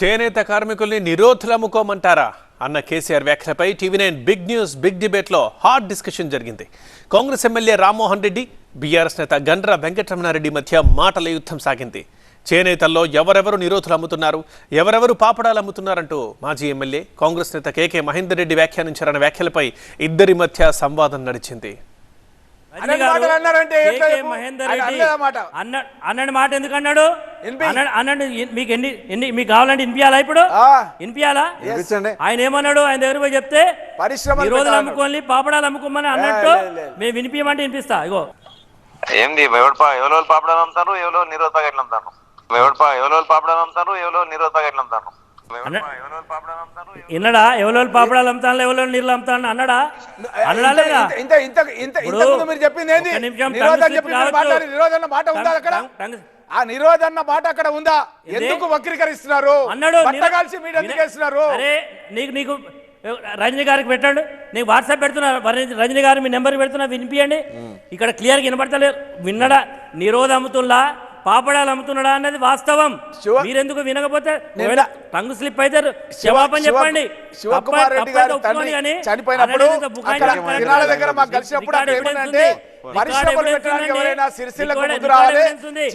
చేనేత కార్మికుల్ని నిరోధులమ్ముకోమంటారా అన్న కేసీఆర్ వ్యాఖ్యలపై టీవీ9 బిగ్ న్యూస్ బిగ్ డిబేట్లో హాట్ డిస్కషన్ జరిగింది. కాంగ్రెస్ ఎమ్మెల్యే రామ్మోహన్ రెడ్డి, బీఆర్ఎస్ నేత గండ్ర వెంకటరమణారెడ్డి మధ్య మాటల యుద్ధం సాగింది. చేనేతల్లో ఎవరెవరు నిరోధులు అమ్ముతున్నారు, ఎవరెవరు పాపడాలు అమ్ముతున్నారంటూ మాజీ ఎమ్మెల్యే కాంగ్రెస్ నేత కేకే మహేందర్ రెడ్డి వ్యాఖ్యానించారన్న వ్యాఖ్యలపై ఇద్దరి మధ్య సంవాదం నడిచింది. అన్నాడు మాట ఎందుకు అన్నాడు? అన్నాడు మీకు మీకు కావాలంటే వినిపించాలా? ఇప్పుడు వినిపించాలా? ఆయన ఏమన్నాడు? ఆయన దగ్గర పోయి చెప్తే రోజులు అమ్ముకోని పాపడాలు అమ్ముకోమని అన్నట్టు మేము వినిపించమంటే వినిపిస్తా. ఇగో ఏంది ఎవరో పాపడాలు అమ్ముతారు, ఎవరో నిరోధక అమ్ముతారు, ఎవరో పాపడాలు అమ్ముతారు, ఎవరో నిరోధక అమ్ముతారు. విన్నడా? ఎవరో పాపడాలు అమ్ముతాను, ఎవరో నీళ్ళు అమ్ముతాను అన్నాడా? అన్నాడా? నిరోధన్న మాట అక్కడ ఉందా? ఎందుకు వక్రీకరిస్తున్నారు? అరే నీకు రజనీ గారికి పెట్టండు, నీకు వాట్సాప్ పెడుతున్నా, రజనీ గారు మీ నెంబర్ పెడుతున్నా, వినిపించండి. ఇక్కడ క్లియర్గా వినపడతలేరు. విన్నడా? నిరోధ అమ్ముతున్నా పాపడాలు అమ్ముతున్నాడా అన్నది వాస్తవం. మీరెందుకు వినకపోతే టంగ్ స్లిప్ అయితే క్షమాపణ చెప్పండి. శివకుమార్ రెడ్డి గారు చనిపోయినప్పుడు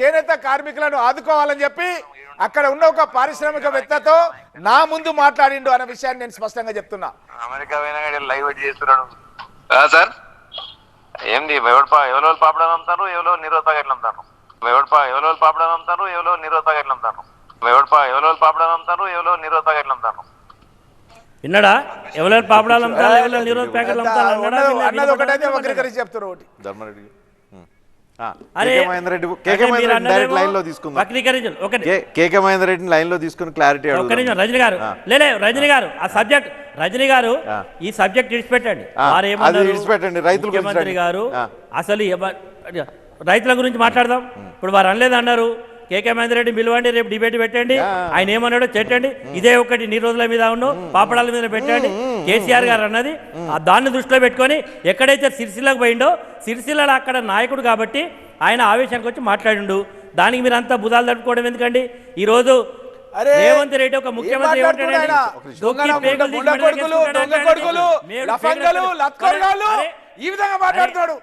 చేనేత కార్మికులను ఆదుకోవాలని చెప్పి అక్కడ ఉన్న ఒక పారిశ్రామికవేత్తతో నా ముందు మాట్లాడిండు అనే విషయాన్ని నేను స్పష్టంగా చెప్తున్నా. అమెరికా లైవ్ చేస్తున్నాడు సార్. ఏంది ఎవరో పాపడాలు అమ్ముతారు, ఎవరో నిరోధక అమ్ముతారు, ఎవరో పాపడాలు అమ్ముతారు, ఎవరో నిరోధక అమ్ముతారు, ఎవరో పాపడాలు అమ్ముతారు, ఎవరో నిరోధక అమ్ముతారు. విన్నాడా? ఎవరో పాపడాలు అమ్ముతారు, ఎవరో నిరోధ ప్యాకెట్లు అమ్ముతారు అన్నది ఒకటైతే వక్రీకరించి చెప్తున్నారు. ఒకటి కేకే మహేందర్ రెడ్డిని లైన్ లో తీసుకుని క్లారిటీ. రజనీ గారు రజనీ గారు ఆ సబ్జెక్ట్ రజనీ గారు ఈ సబ్జెక్ట్ విడిచిపెట్టండి. రైతులు ముఖ్యమంత్రి గారు అసలు రైతుల గురించి మాట్లాడదాం. ఇప్పుడు వారు అనలేదు అన్నారు. కేకే మహేందర్ రెడ్డి పిలవండి, రేపు డిబేట్ పెట్టండి. ఆయన ఏమన్నాడో చెట్టండి. ఇదే ఒకటి నీ రోజుల మీద ఉన్ను పాపడాల మీద పెట్టండి. కేసీఆర్ గారు అన్నది దాన్ని దృష్టిలో పెట్టుకొని ఎక్కడైతే సిరిసిల్లకు పోయిండో సిరిసిల్లలో అక్కడ నాయకుడు కాబట్టి ఆయన ఆవేశానికి వచ్చి మాట్లాడిండు. దానికి మీరు అంతా బుధాలు తట్టుకోవడం ఎందుకండి? ఈ రోజు రేవంత్ రెడ్డి ఒక ముఖ్యమంత్రి ఈ విధంగా మాట్లాడుతున్నాడు.